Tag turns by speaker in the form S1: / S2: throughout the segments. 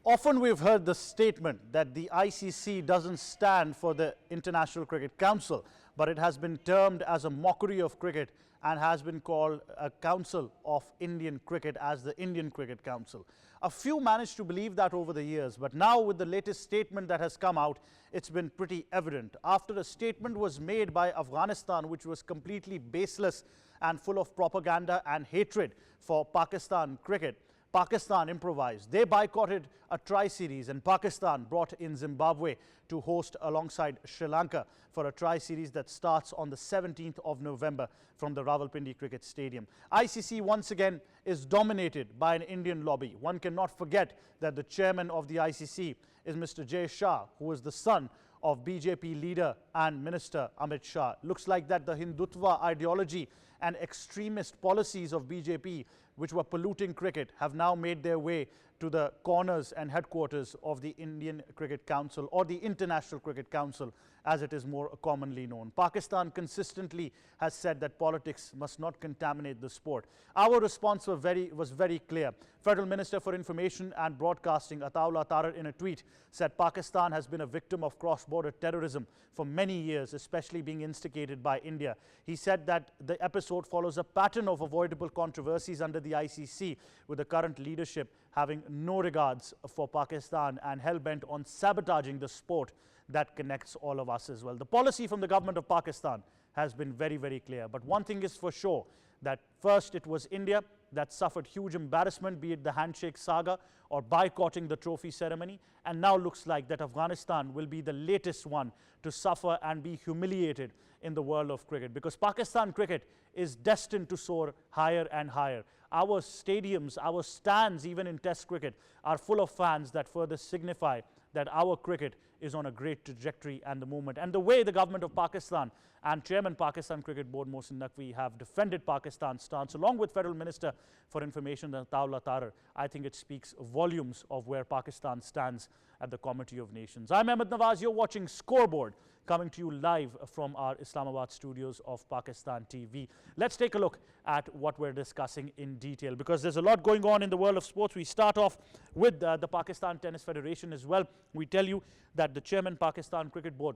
S1: Often we've heard the statement that the ICC doesn't stand for the International Cricket Council, but it has been termed as a mockery of cricket and has been called a council of Indian cricket as the Indian Cricket Council. A few managed to believe that over the years, but now with the latest statement that has come out, it's been pretty evident. After a statement was made by Afghanistan, which was completely baseless and full of propaganda and hatred for Pakistan cricket, Pakistan improvised. They boycotted a tri-series and Pakistan brought in Zimbabwe to host alongside Sri Lanka for a tri-series that starts on the 17th of November from the Rawalpindi Cricket Stadium. ICC once again is dominated by an Indian lobby. One cannot forget that the chairman of the ICC is Mr. Jay Shah, who is the son of BJP leader and Minister Amit Shah. Looks like that the Hindutva ideology and extremist policies of BJP, which were polluting cricket, have now made their way to the corners and headquarters of the Indian Cricket Council, or the International Cricket Council as it is more commonly known. Pakistan consistently has said that politics must not contaminate the sport. Our response was very clear. Federal Minister for Information and Broadcasting Ataullah Tarar in a tweet said Pakistan has been a victim of cross-border terrorism for many years, especially being instigated by India. He said that the episode follows a pattern of avoidable controversies under the ICC, with the current leadership having no regards for Pakistan and hell-bent on sabotaging the sport that connects all of us as well. The policy from the government of Pakistan has been very clear. But one thing is for sure, that first it was India that suffered huge embarrassment, be it the handshake saga or boycotting the trophy ceremony. And now looks like that Afghanistan will be the latest one to suffer and be humiliated in the world of cricket, because Pakistan cricket is destined to soar higher and higher. Our stadiums, our stands, even in Test cricket, are full of fans that further signify that our cricket is on a great trajectory and the movement. And the way the government of Pakistan and Chairman Pakistan Cricket Board Mohsin Naqvi have defended Pakistan's stance, along with Federal Minister for Information Ataullah Tarar, I think it speaks volumes of where Pakistan stands at the Committee of Nations. I'm Ahmed Nawaz. You're watching Scoreboard, coming to you live from our Islamabad studios of Pakistan TV. Let's take a look at what we're discussing in detail, because there's a lot going on in the world of sports. We start off with the Pakistan Tennis Federation as well. We tell you that the Chairman Pakistan Cricket Board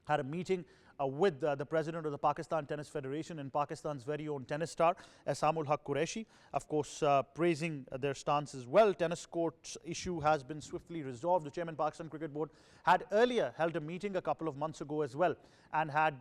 S1: had a meeting with the president of the Pakistan Tennis Federation and Pakistan's very own tennis star, QURESHI, of course, praising their stance as well. Tennis courts issue has been swiftly resolved. The Chairman Pakistan Cricket Board had earlier held a meeting a couple of months ago as well, and had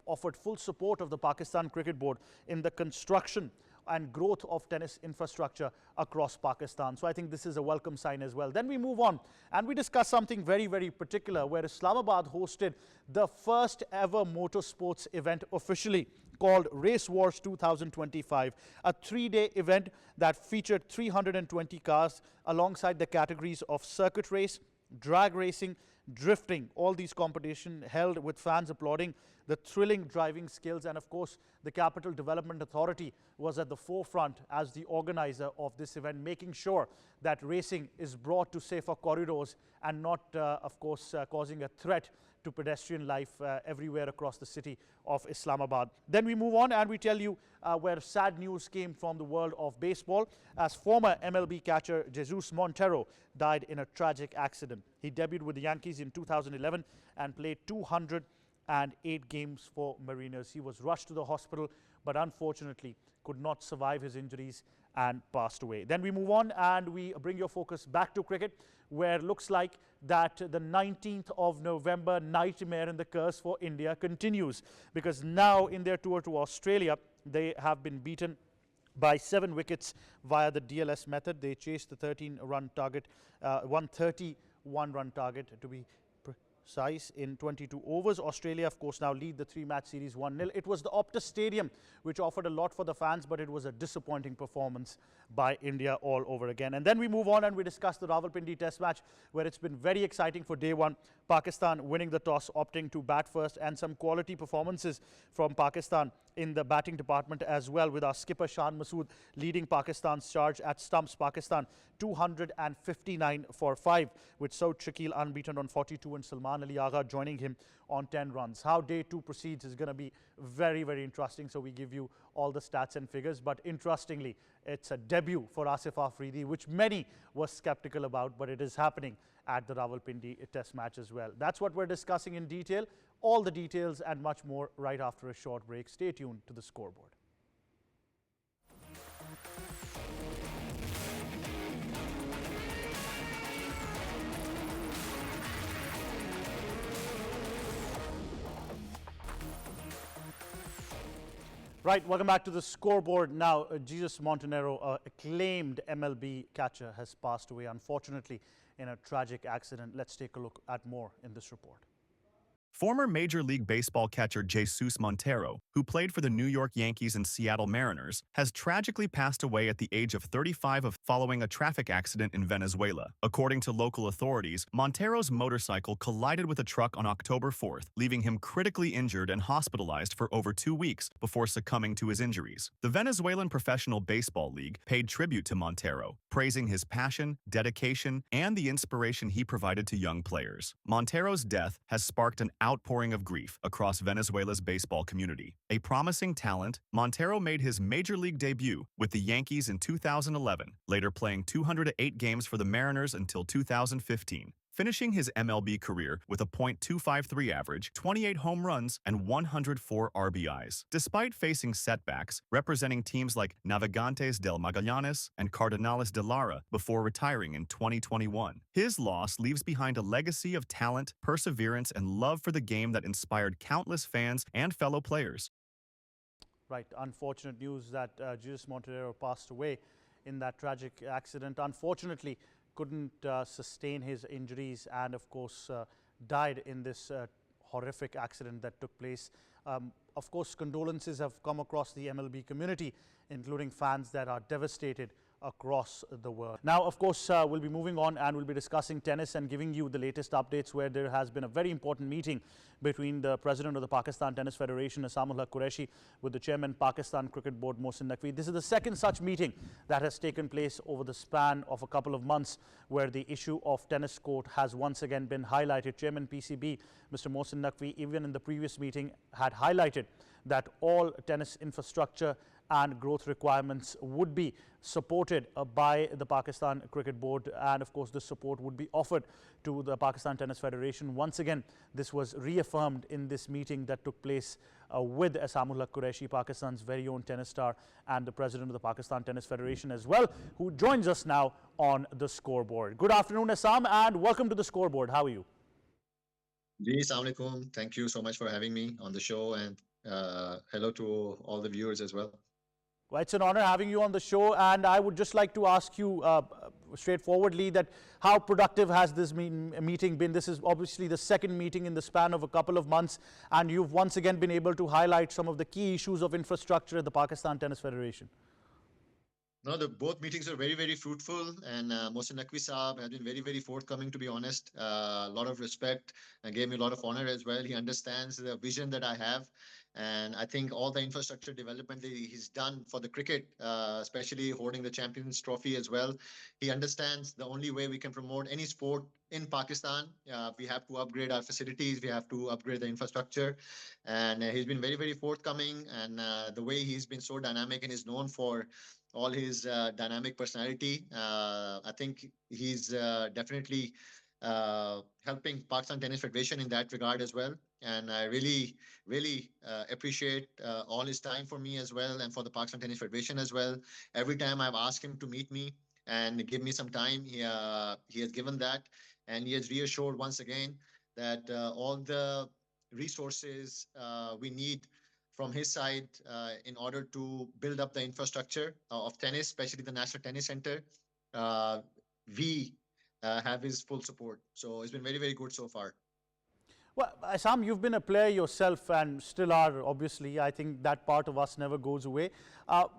S1: offered full support of the Pakistan Cricket Board in the construction and growth of tennis infrastructure across Pakistan. So I think this is a welcome sign as well. Then we move on and we discuss something very particular, where Islamabad hosted the first ever motorsports event officially, called Race Wars 2025, a 3-day event that featured 320 cars alongside the categories of circuit race, drag racing, drifting. All these competitions held with fans applauding the thrilling driving skills, and of course the Capital Development Authority was at the forefront as the organizer of this event, making sure that racing is brought to safer corridors and not of course causing a threat to pedestrian life everywhere across the city of Islamabad. Then we move on and we tell you where sad news came from the world of baseball, as former MLB catcher JESÚS Montero died in a tragic accident. He debuted with the Yankees in 2011 and played 208 games for Mariners. He was rushed to the hospital, but unfortunately could not survive his injuries and passed away. Then we move on and we bring your focus back to cricket, where it looks like that the 19th of November nightmare and the curse for India continues, because now in their tour to Australia, they have been beaten by 7 wickets via the DLS method. They chased the 13-run target, 131-run target to be precise, in 22 overs. Australia, of course, now lead the 3-match series 1-0. It was the Optus Stadium which offered a lot for the fans, but it was a disappointing performance by India all over again. And then we move on and we discuss the Rawalpindi Test match, where it's been very exciting for day one. Pakistan winning the toss, opting to bat first, and some quality performances from Pakistan in the batting department as well, with our skipper Shan Masood leading Pakistan's charge at stumps. Pakistan 259 for 5, with Saud Shakil unbeaten on 42 and Salman Usman Ali Agha joining him on 10 runs. How day 2 proceeds is going to be very, very interesting. So we give you all the stats and figures. But interestingly, it's a debut for Asif Afridi, which many were skeptical about, but it is happening at the Rawalpindi test match as well. That's what we're discussing in detail. All the details and much more right after a short break. Stay tuned to the scoreboard. Right, welcome back to the scoreboard. Now, JESÚS Montenero, acclaimed MLB catcher, has passed away, unfortunately, in a tragic accident. Let's take a look at more in this report.
S2: Former Major League Baseball catcher JESÚS Montero, who played for the New York Yankees and Seattle Mariners, has tragically passed away at the age of 35 following a traffic accident in Venezuela. According to local authorities, Montero's motorcycle collided with a truck on October 4th, leaving him critically injured and hospitalized for over 2 weeks before succumbing to his injuries. The Venezuelan Professional Baseball League paid tribute to Montero, praising his passion, dedication, and the inspiration he provided to young players. Montero's death has sparked an outpouring of grief across Venezuela's baseball community. A promising talent, Montero made his major league debut with the Yankees in 2011, later playing 208 games for the Mariners until 2015. Finishing his MLB career with a .253 average, 28 home runs, and 104 RBIs. Despite facing setbacks, representing teams like Navegantes del Magallanes and Cardenales de Lara before retiring in 2021. His loss leaves behind a legacy of talent, perseverance, and love for the game that inspired countless fans and fellow players.
S1: Right, unfortunate news that JESÚS Montenero passed away in that tragic accident. Unfortunately, couldn't sustain his injuries and, of course, died in this horrific accident that took place. Of course, condolences have come across the MLB community, including fans that are devastated across the world. Now, of course, we'll be moving on and we'll be discussing tennis and giving you the latest updates, where there has been a very important meeting between the president of the Pakistan Tennis Federation, Asamullah Qureshi, with the chairman Pakistan Cricket Board, Mohsin Naqvi. This is the second such meeting that has taken place over the span of a couple of months, where the issue of tennis court has once again been highlighted. Chairman PCB, Mr. Mohsin Naqvi, even in the previous meeting, had highlighted that all tennis infrastructure and growth requirements would be supported by the Pakistan Cricket Board, and of course this support would be offered to the Pakistan Tennis Federation. Once again, this was reaffirmed in this meeting that took place with Asamullah Qureshi, Pakistan's very own tennis star, and the president of the Pakistan Tennis Federation as well, who joins us now on the scoreboard. Good afternoon, Assam, and welcome to the scoreboard. How are you?
S3: Ji, Assalamu alaikum. Thank you so much for having me on the show, and hello to all the viewers as well.
S1: Well, it's an honor having you on the show, and I would just like to ask you straightforwardly that how productive has this meeting been? This is obviously the second meeting in the span of a couple of months, and you've once again been able to highlight some of the key issues of infrastructure at the Pakistan Tennis Federation.
S3: No, both meetings are very, very fruitful, and Mohsin Naqvi Saab has been very, very forthcoming, to be honest. A lot of respect and gave me a lot of honor as well. He understands the vision that I have, and I think all the infrastructure development that he's done for the cricket, especially holding the Champions Trophy as well. He understands the only way we can promote any sport in Pakistan, we have to upgrade our facilities, we have to upgrade the infrastructure, and he's been very, very forthcoming, and the way he's been so dynamic and is known for all his dynamic personality. I think he's definitely helping Pakistan Tennis Federation in that regard as well. And I really, really appreciate all his time for me as well, and for the Pakistan Tennis Federation as well. Every time I've asked him to meet me and give me some time, he has given that. And he has reassured once again that all the resources we need from his side in order to build up the infrastructure of tennis, especially the National Tennis Center, we have his full support. So it's been very, very good so far.
S1: Well, Assam, you've been a player yourself and still are, obviously. I think that part of us never goes away.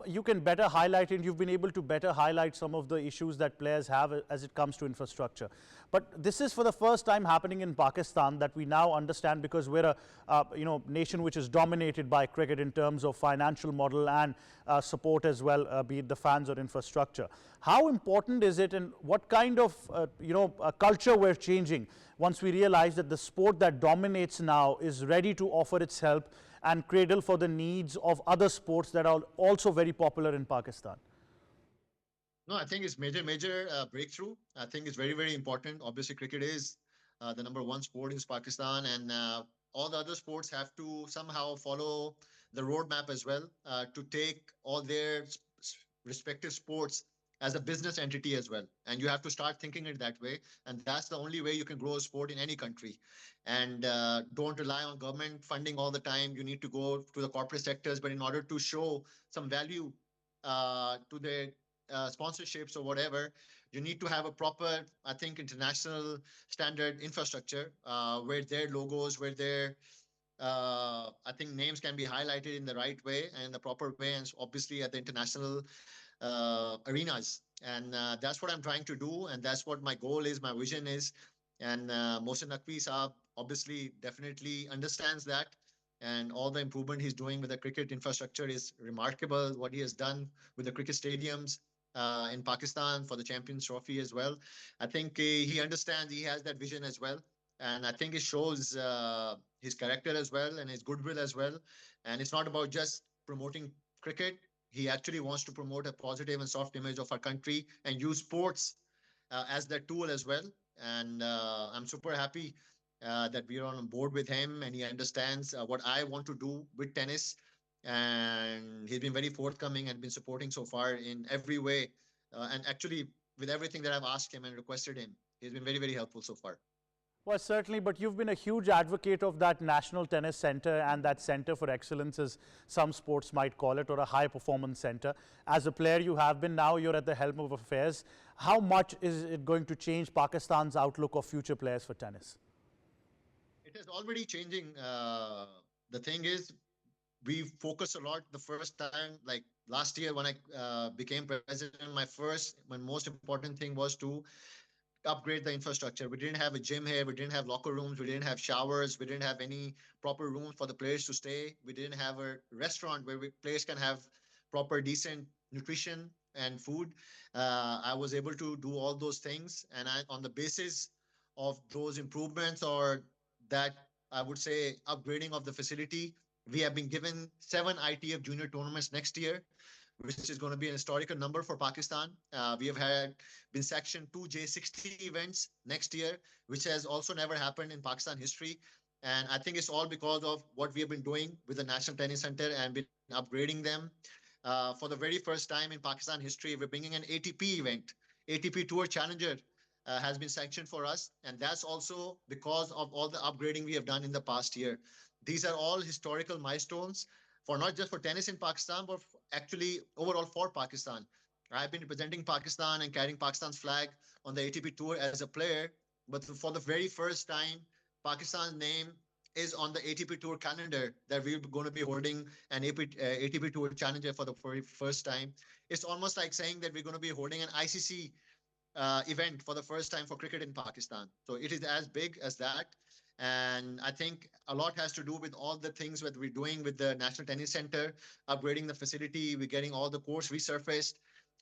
S1: You can better highlight it. You've been able to better highlight some of the issues that players have as it comes to infrastructure. But this is for the first time happening in Pakistan, that we now understand, because we're a nation which is dominated by cricket in terms of financial model and support as well, be it the fans or infrastructure. How important is it, and what kind of culture we're changing once we realize that the sport that dominates now is ready to offer its help and cradle for the needs of other sports that are also very popular in Pakistan?
S3: No, I think it's major breakthrough. I think it's very important. Obviously, cricket is the #1 sport in Pakistan, and all the other sports have to somehow follow the roadmap as well to take all their respective sports as a business entity as well. And you have to start thinking it that way. And that's the only way you can grow a sport in any country. And don't rely on government funding all the time. You need to go to the corporate sectors, but in order to show some value to the sponsorships or whatever, you need to have a proper, I think, international standard infrastructure where their logos, where their I think names can be highlighted in the right way and in the proper way, and obviously at the international arenas. And that's what I'm trying to do, and that's what my goal is, my vision is. And Mohsin Naqvi Saab obviously definitely understands that, and all the improvement he's doing with the cricket infrastructure is remarkable. What he has done with the cricket stadiums in Pakistan for the Champions Trophy as well. I think he understands, he has that vision as well. And I think it shows his character as well and his goodwill as well. And it's not about just promoting cricket. He actually wants to promote a positive and soft image of our country and use sports as that tool as well. And I'm super happy that we are on board with him, and he understands what I want to do with tennis. And he's been very forthcoming and been supporting so far in every way. And actually, with everything that I've asked him and requested him, he's been very helpful so far.
S1: Well, certainly, but you've been a huge advocate of that National Tennis Center and that Center for Excellence, as some sports might call it, or a high performance center. As a player, you have been, now you're at the helm of affairs. How much is it going to change Pakistan's outlook of future players for tennis?
S3: It is already changing. The thing is, we focused a lot the first time, like last year when I became president, my most important thing was to upgrade the infrastructure. We didn't have a gym here. We didn't have locker rooms. We didn't have showers. We didn't have any proper rooms for the players to stay. We didn't have a restaurant where players can have proper, decent nutrition and food. I was able to do all those things. And on the basis of those improvements, or that, I would say, upgrading of the facility, we have been given 7 ITF junior tournaments next year, which is going to be an historical number for Pakistan. We have been sectioned 2 J60 events next year, which has also never happened in Pakistan history. And I think it's all because of what we have been doing with the National Tennis Center and been upgrading them. For the very first time in Pakistan history, we're bringing an ATP event. ATP Tour Challenger has been sanctioned for us. And that's also because of all the upgrading we have done in the past year. These are all historical milestones, for not just for tennis in Pakistan, but actually overall for Pakistan. I've been representing Pakistan and carrying Pakistan's flag on the ATP Tour as a player, but for the very first time, Pakistan's name is on the ATP Tour calendar, that we're going to be holding an ATP Tour Challenger for the very first time. It's almost like saying that we're going to be holding an ICC event for the first time for cricket in Pakistan. So it is as big as that. And I think a lot has to do with all the things that we're doing with the National Tennis Center, upgrading the facility, we're getting all the courts resurfaced,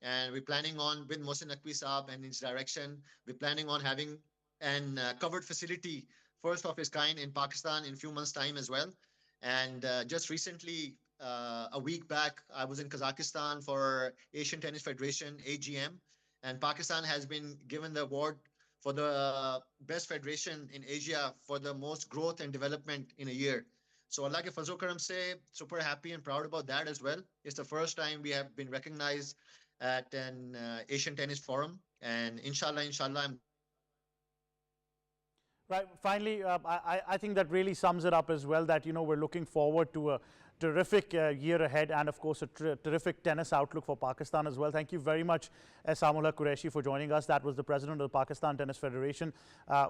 S3: and we're planning on, with Mohsin Naqvi Saab and his direction, we're planning on having an covered facility, first of its kind in Pakistan, in a few months' time as well. And just recently, a week back, I was in Kazakhstan for Asian Tennis Federation, AGM, and Pakistan has been given the award for the best federation in Asia for the most growth and development in a year. So Allah ke fazl karam se, super happy and proud about that as well. It's the first time we have been recognized at an Asian Tennis Forum, and inshallah, I'm
S1: Right. Finally, I think that really sums it up as well, that, you know, we're looking forward to a terrific year ahead, and of course a terrific tennis outlook for Pakistan as well. Thank you very much, Samullah Qureshi, for joining us. That was the president of the Pakistan Tennis Federation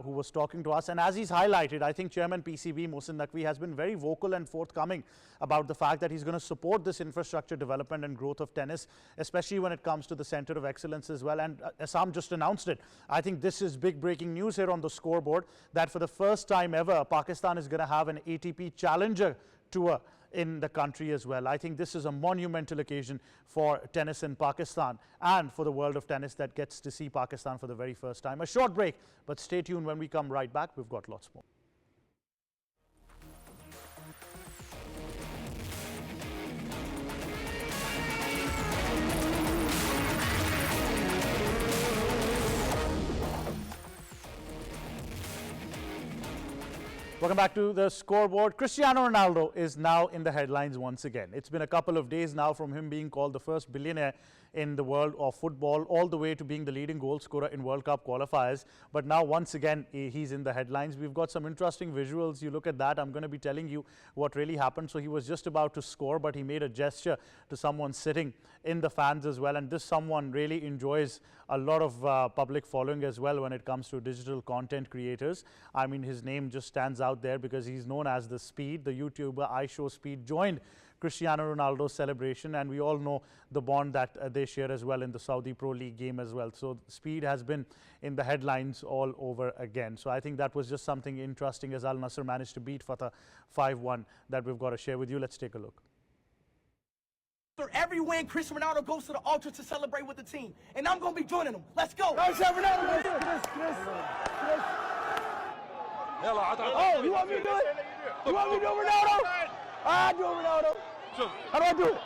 S1: who was talking to us. And as he's highlighted, I think Chairman PCB Mohsin Naqvi has been very vocal and forthcoming about the fact that he's going to support this infrastructure development and growth of tennis, especially when it comes to the Center of Excellence as well. And Assam just announced it. I think this is big breaking news here on the scoreboard, that for the first time ever, Pakistan is going to have an ATP Challenger Tour in the country as well. I think this is a monumental occasion for tennis in Pakistan and for the world of tennis that gets to see Pakistan for the very first time. A short break, but stay tuned. When we come right back, we've got lots more. Welcome back to the scoreboard. Cristiano Ronaldo is now in the headlines once again. It's been a couple of days now from him being called the first billionaire in the world of football, all the way to being the leading goal scorer in World Cup qualifiers. But now once again, he's in the headlines. We've got some interesting visuals. You look at that. I'm going to be telling you what really happened. So he was just about to score, but he made a gesture to someone sitting in the fans as well. And this someone really enjoys a lot of public following as well when it comes to digital content creators. I mean, his name just stands out there because he's known as the Speed. The YouTuber iShowSpeed joined Cristiano Ronaldo's celebration, and we all know the bond that they share as well in the Saudi Pro League game as well. So Speed has been in the headlines all over again. So I think that was just something interesting as Al Nassr managed to beat Fatah 5-1 that we've got to share with you. Let's take a look.
S4: After every win, Cristiano Ronaldo goes to the altar to celebrate with the team, and I'm going to be joining him. Let's go. Ronaldo. Oh, you want me to do it? You want me to do Ronaldo? I do Ronaldo. How do I do it?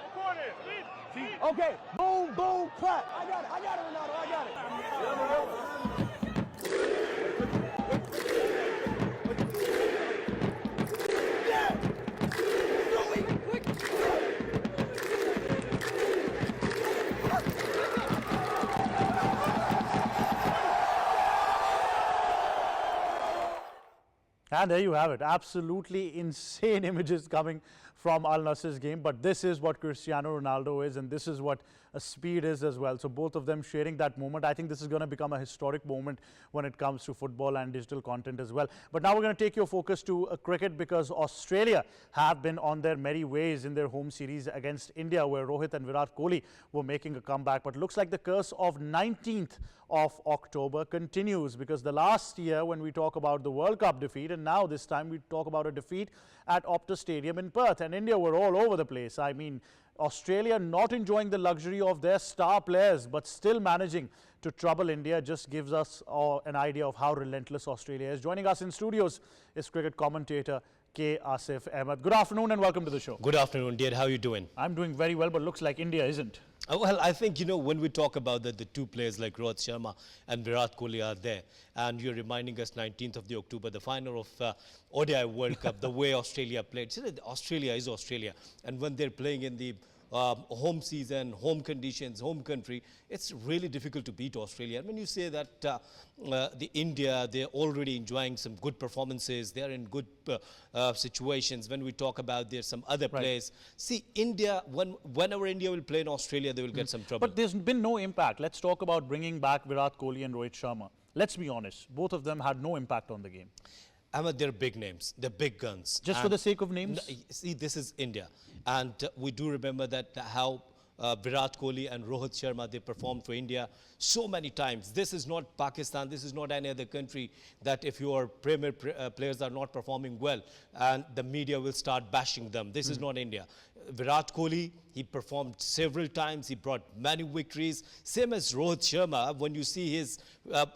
S4: Okay. Boom, boom, clap. I got it, Ronaldo. I got it.
S1: And there you have it. Absolutely insane images coming from Al Nassr's game. But this is what Cristiano Ronaldo is, and this is what Speed is as well. So both of them sharing that moment. I think this is going to become a historic moment when it comes to football and digital content as well. But now we're going to take your focus to cricket, because Australia have been on their merry ways in their home series against India, where Rohit and Virat Kohli were making a comeback. But looks like the curse of 19th of October continues, because the last year when we talk about the World Cup defeat, and now this time we talk about a defeat at Optus Stadium in Perth, and India were all over the place. I mean, Australia not enjoying the luxury of their star players, but still managing to trouble India, just gives us an idea of how relentless Australia is. Joining us in studios is cricket commentator K. Asif Ahmed. Good afternoon and welcome to the show.
S5: Good afternoon, dear. How are you doing?
S1: I'm doing very well, but looks like India isn't.
S5: Well, I think, you know, when we talk about the two players like Rohit Sharma and Virat Kohli are there, and you're reminding us 19th of the October, the final of ODI World Cup, the way Australia played. See, Australia is Australia, and when they're playing in the home season, home conditions, home country, it's really difficult to beat Australia. And when you say that the India, they're already enjoying some good performances, they're in good situations. When we talk about there's some other players, see, India, whenever India will play in Australia, they will get some trouble.
S1: But there's been no impact. Let's talk about bringing back Virat Kohli and Rohit Sharma. Let's be honest, both of them had no impact on the game.
S5: Ahmed, they're big names, they're big guns.
S1: Just for the sake of names?
S5: See, this is India. And we do remember that how Virat Kohli and Rohit Sharma, they performed for India so many times. This is not Pakistan, this is not any other country that if your premier players are not performing well and the media will start bashing them. This is not India. Virat Kohli, he performed several times, he brought many victories. Same as Rohit Sharma, when you see his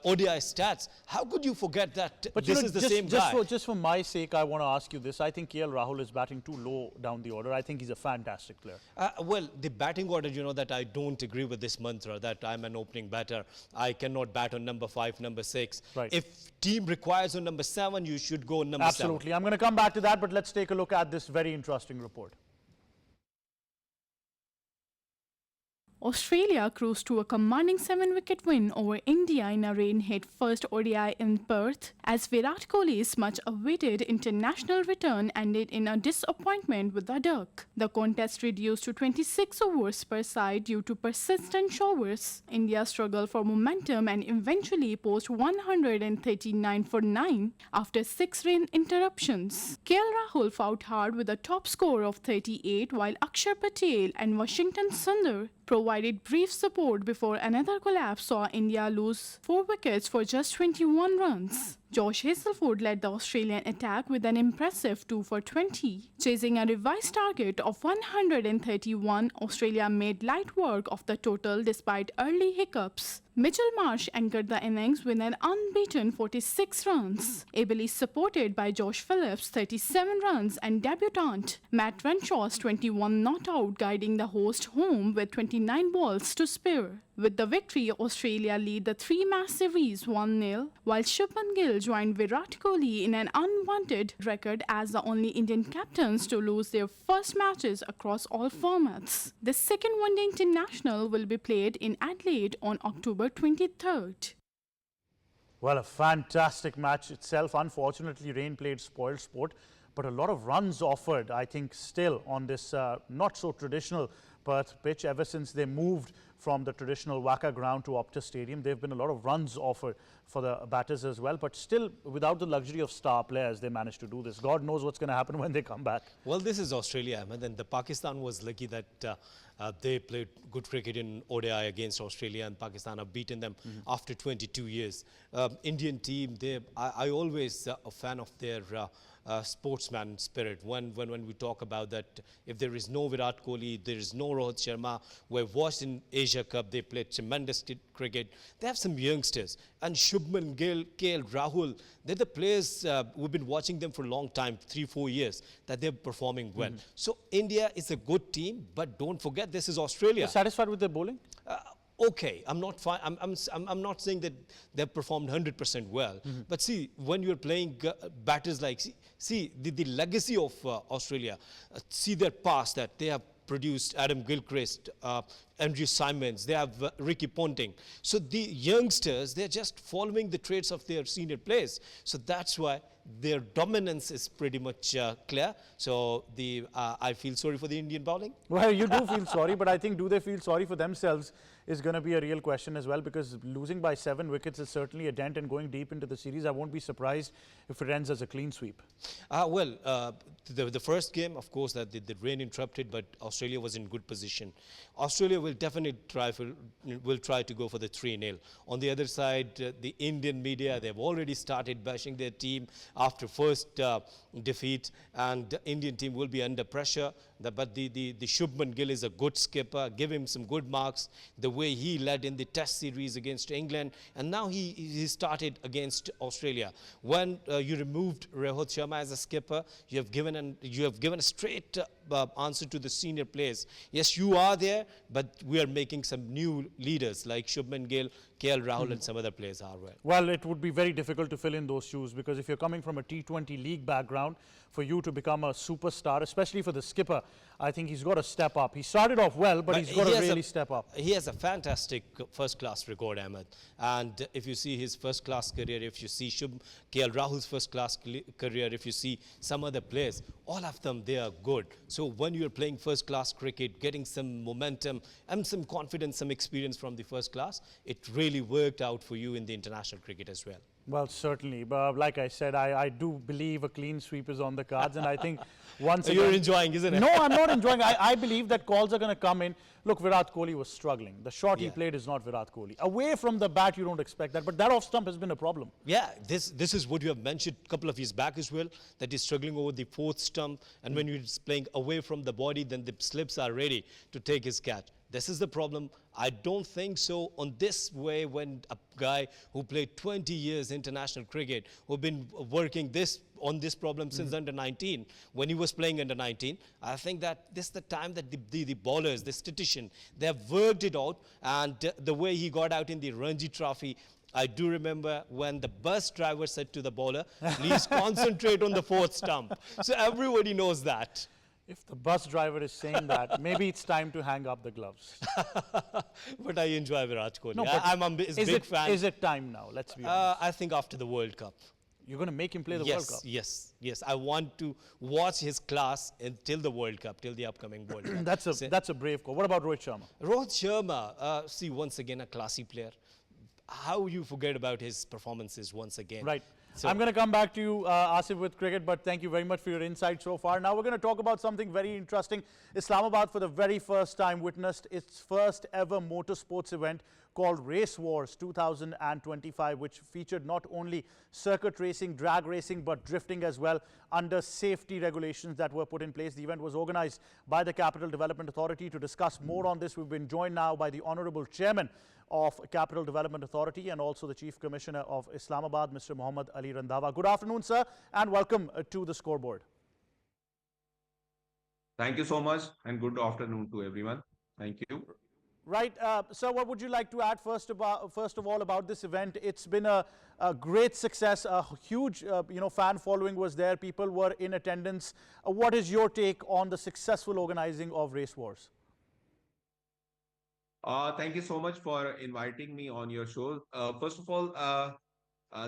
S5: ODI stats, how could you forget that this is the same guy?
S1: Just for my sake, I want to ask you this. I think KL Rahul is batting too low down the order. I think he's a fantastic player.
S5: Well, the batting order, you know, that I don't agree with this mantra that I'm an opening batter. I cannot bat on number 5, number 6.
S1: Right.
S5: If team requires on number 7, you should go on number 7.
S1: Absolutely. I'm going to come back to that, but let's take a look at this very interesting report.
S6: Australia cruised to a commanding 7-wicket win over India in a rain-hit first ODI in Perth, as Virat Kohli's much-awaited international return ended in a disappointment with the duck. The contest reduced to 26 overs per side due to persistent showers. India struggled for momentum and eventually posted 139 for 9 after 6 rain interruptions. KL Rahul fought hard with a top score of 38, while Akshar Patel and Washington Sundar provided brief support before another collapse saw India lose 4 wickets for just 21 runs. Josh Hazlewood led the Australian attack with an impressive 2 for 20. Chasing a revised target of 131, Australia made light work of the total despite early hiccups. Mitchell Marsh anchored the innings with an unbeaten 46 runs, ably supported by Josh Phillips' 37 runs and debutant Matt Renshaw's 21 not out, guiding the host home with 29 balls to spare. With the victory, Australia lead the three-match series 1-0, while Shubman Gill joined Virat Kohli in an unwanted record as the only Indian captains to lose their first matches across all formats. The second one-day international will be played in Adelaide on October 23rd.
S1: Well, a fantastic match itself. Unfortunately, rain played spoiled sport, but a lot of runs offered, I think, still on this not so traditional Perth pitch. Ever since they moved from the traditional WACA ground to Optus Stadium, there have been a lot of runs offered for the batters as well, but still without the luxury of star players, they managed to do this. God knows what's going to happen when they come back.
S5: Well, this is Australia, Ahmed, and the Pakistan was lucky that they played good cricket in ODI against Australia, and Pakistan have beaten them after 22 years. Indian team, I always a fan of their sportsman spirit. When we talk about that, if there is no Virat Kohli, there is no Rohit Sharma. We've watched in Asia Cup, they played tremendous cricket. They have some youngsters, and Shubman Gill, KL Rahul, they're the players, we've been watching them for a long time, 3-4 years, that they're performing well. So India is a good team, but don't forget, this is Australia.
S1: You're satisfied with their bowling?
S5: Okay, I'm not fine. I'm not saying that they've performed 100% well, but see, when you're playing batters like, see the legacy of Australia, see their past, that they have produced Adam Gilchrist, Andrew Simons, they have Ricky Ponting. So the youngsters, they're just following the traits of their senior players. So that's why their dominance is pretty much clear. So I feel sorry for the Indian bowling.
S1: Well, you do feel sorry, but I think do they feel sorry for themselves is going to be a real question as well, because losing by 7 wickets is certainly a dent, and going deep into the series, I won't be surprised if it ends as a clean sweep.
S5: The first game, of course, that the rain interrupted, but Australia was in good position. Australia will definitely try to go for the 3-0. On the other side, the Indian media, they've already started bashing their team after first defeat, and the Indian team will be under pressure. But the Shubman Gill is a good skipper. Give him some good marks. The way he led in the Test series against England, and now he started against Australia. When you removed Rohit Sharma as a skipper, you have given a straight answer to the senior players. Yes, you are there, but we are making some new leaders like Shubman Gill, KL Rahul, and some other players are well.
S1: Well, it would be very difficult to fill in those shoes, because if you're coming from a T20 league background, for you to become a superstar, especially for the skipper, I think he's got to step up. He started off well, but he's got to really step up.
S5: He has a fantastic first-class record, Ahmed. And if you see his first-class career, if you see KL Rahul's first-class career, if you see some other players, all of them, they are good. So when you're playing first-class cricket, getting some momentum and some confidence, some experience from the first class, it really worked out for you in the international cricket as well.
S1: Well, certainly. But like I said, I do believe a clean sweep is on the cards. And I think once again...
S5: You're enjoying, isn't it?
S1: No, I'm not enjoying. I believe that calls are going to come in. Look, Virat Kohli was struggling. The shot he played is not Virat Kohli. Away from the bat, you don't expect that. But that off stump has been a problem.
S5: Yeah, this is what you have mentioned a couple of years back as well, that he's struggling over the fourth stump. And when he's playing away from the body, then the slips are ready to take his catch. This is the problem. I don't think so on this way, when a guy who played 20 years international cricket, who've been working on this problem since under 19, when he was playing under 19, I think that this is the time that the bowlers, the statistician, they have worked it out. And the way he got out in the Ranji Trophy, I do remember when the bus driver said to the bowler, please concentrate on the fourth stump. So everybody knows that.
S1: If the bus driver is saying that, maybe it's time to hang up the gloves.
S5: But I enjoy Virat Kohli.
S1: No,
S5: I'm a big fan.
S1: Is it time now? Let's be honest.
S5: I think after the World Cup.
S1: You're going to make him play the World Cup?
S5: Yes. I want to watch his class until the World Cup, till the upcoming World Cup.
S1: That's a brave call. What about Rohit Sharma?
S5: Rohit Sharma, see, once again, a classy player. How you forget about his performances once again?
S1: Right.
S5: So
S1: I'm going to come back to you, Asif, with cricket, but thank you very much for your insight so far. Now we're going to talk about something very interesting. Islamabad, for the very first time, witnessed its first ever motorsports event called Race Wars 2025, which featured not only circuit racing, drag racing, but drifting as well under safety regulations that were put in place. The event was organized by the Capital Development Authority. To discuss more on this, we've been joined now by the Honorable Chairman of Capital Development Authority and also the Chief Commissioner of Islamabad, Mr. Mohammad Ali Randhawa. Good afternoon, sir, and welcome to the scoreboard.
S7: Thank you so much, and good afternoon to everyone. Thank you.
S1: Right, sir, what would you like to add first of all about this event? It's been a great success, a huge fan following was there, people were in attendance. What is your take on the successful organizing of Race Wars?
S7: Thank you so much for inviting me on your show. First of all,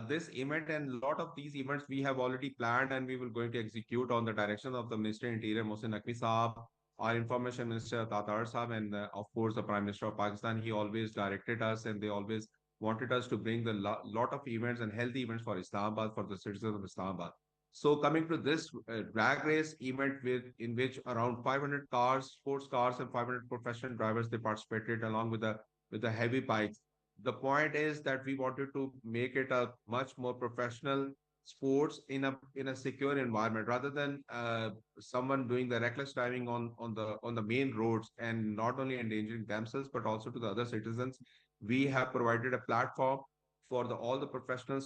S7: this event and a lot of these events we have already planned and we will going to execute on the direction of the Minister Interior, Mohsin Naqvi Saab, our Information Minister, Tatar Saab, and of course, the Prime Minister of Pakistan. He always directed us and they always wanted us to bring the lot of events and healthy events for Islamabad, for the citizens of Islamabad. So coming to this drag race event in which around 500 cars, sports cars and 500 professional drivers, they participated along with the heavy bikes. The point is that we wanted to make it a much more professional sports in a secure environment rather than someone doing the reckless driving on the main roads and not only endangering themselves but also to the other citizens. We have provided a platform for all the professional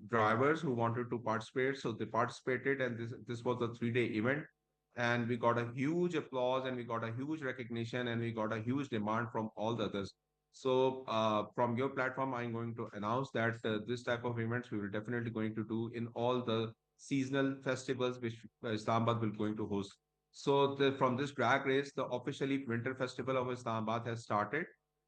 S7: drivers who wanted to participate. So they participated, and this was a 3-day event, and we got a huge applause, and we got a huge recognition, and we got a huge demand from all the others. So from your platform, I'm going to announce that this type of events we will definitely going to do in all the seasonal festivals which Islamabad will going to host. So from this drag race, the officially Winter Festival of Islamabad has started,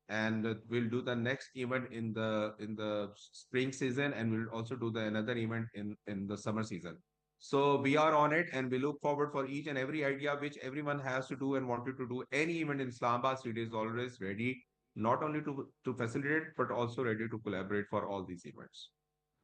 S7: and we'll do the next event in the spring season, and we'll also do another event in the summer season. So we are on it, and we look forward for each and every idea which everyone has to do and wanted to do. Any event in Islamabad city is always ready, not only to facilitate, but also ready to collaborate for all these events.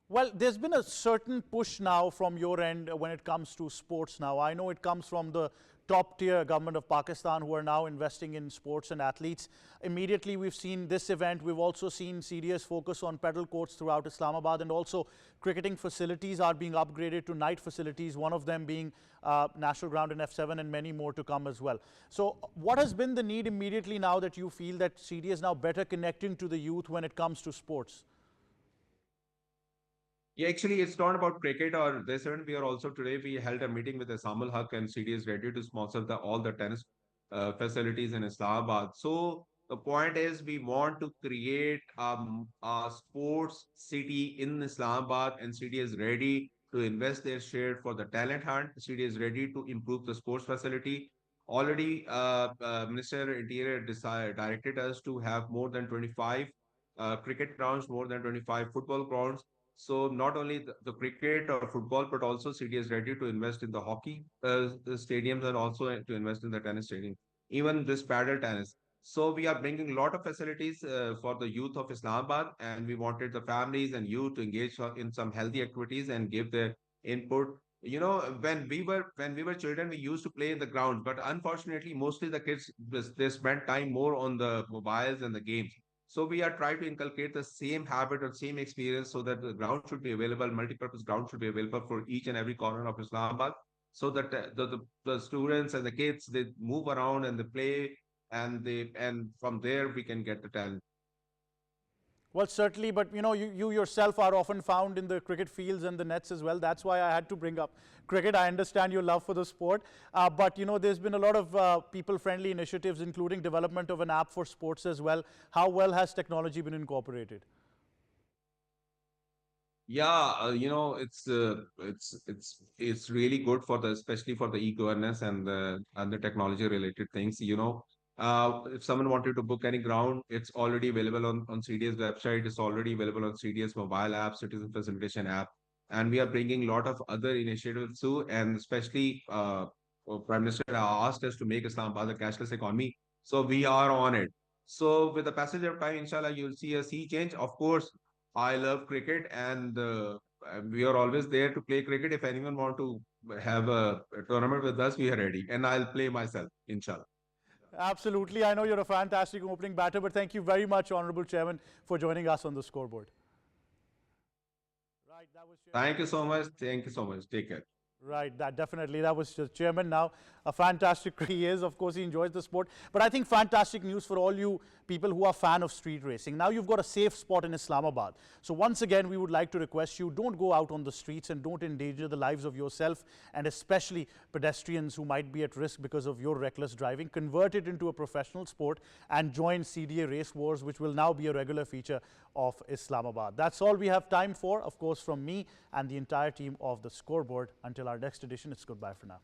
S1: Well, there's been a certain push now from your end when it comes to sports now. I know it comes from the top tier government of Pakistan who are now investing in sports and athletes. Immediately we've seen this event. We've also seen serious focus on pedal courts throughout Islamabad, and also cricketing facilities are being upgraded to night facilities, one of them being National Ground in F7 and many more to come as well. So what has been the need immediately now that you feel that CD is now better connecting to the youth when it comes to sports?
S7: Yeah, actually, it's not about cricket or this event. We are also today, we held a meeting with the Samal Haq, and CD is ready to sponsor all the tennis facilities in Islamabad. So the point is we want to create a sports city in Islamabad, and CD is ready to invest their share for the talent hunt. CD is ready to improve the sports facility. Already, Minister Interior directed us to have more than 25 cricket grounds, more than 25 football grounds. So not only the cricket or football, but also city is ready to invest in the hockey stadiums and also to invest in the tennis stadium, even this paddle tennis. So we are bringing a lot of facilities for the youth of Islamabad, and we wanted the families and youth to engage in some healthy activities and give their input. You know, when we were children, we used to play in the ground, but unfortunately, mostly the kids they spend time more on the mobiles and the games. So we are trying to inculcate the same habit or same experience so that the ground should be available, multi-purpose ground should be available for each and every corner of Islamabad, so that the students and the kids, they move around and they play, and from there we can get the talent.
S1: Well, certainly, but you yourself are often found in the cricket fields and the nets as well. That's why I had to bring up cricket. I understand your love for the sport, but there's been a lot of people-friendly initiatives, including development of an app for sports as well. How well has technology been incorporated?
S7: Yeah, it's really good for especially for the e-governance and the technology related things. If someone wanted to book any ground, it's already available on CDS website. It's already available on CDS mobile app, Citizen Facilitation app, and we are bringing a lot of other initiatives too. And especially, Prime Minister asked us to make Islamabad a cashless economy, so we are on it. So with the passage of time, inshallah, you'll see a sea change. Of course, I love cricket, and we are always there to play cricket. If anyone want to have a tournament with us, we are ready. And I'll play myself, inshallah.
S1: Absolutely. I know you're a fantastic opening batter, but thank you very much, Honorable Chairman, for joining us on the scoreboard. Right, that was
S7: Thank you so much. Thank you so much. Take care.
S1: Right, that was the chairman. Now, a fantastic he is. Of course, he enjoys the sport. But I think fantastic news for all you people who are fan of street racing. Now you've got a safe spot in Islamabad. So once again, we would like to request you, don't go out on the streets and don't endanger the lives of yourself and especially pedestrians who might be at risk because of your reckless driving. Convert it into a professional sport and join CDA Race Wars, which will now be a regular feature of Islamabad. That's all we have time for, of course, from me and the entire team of the scoreboard. Until our next edition, it's goodbye for now.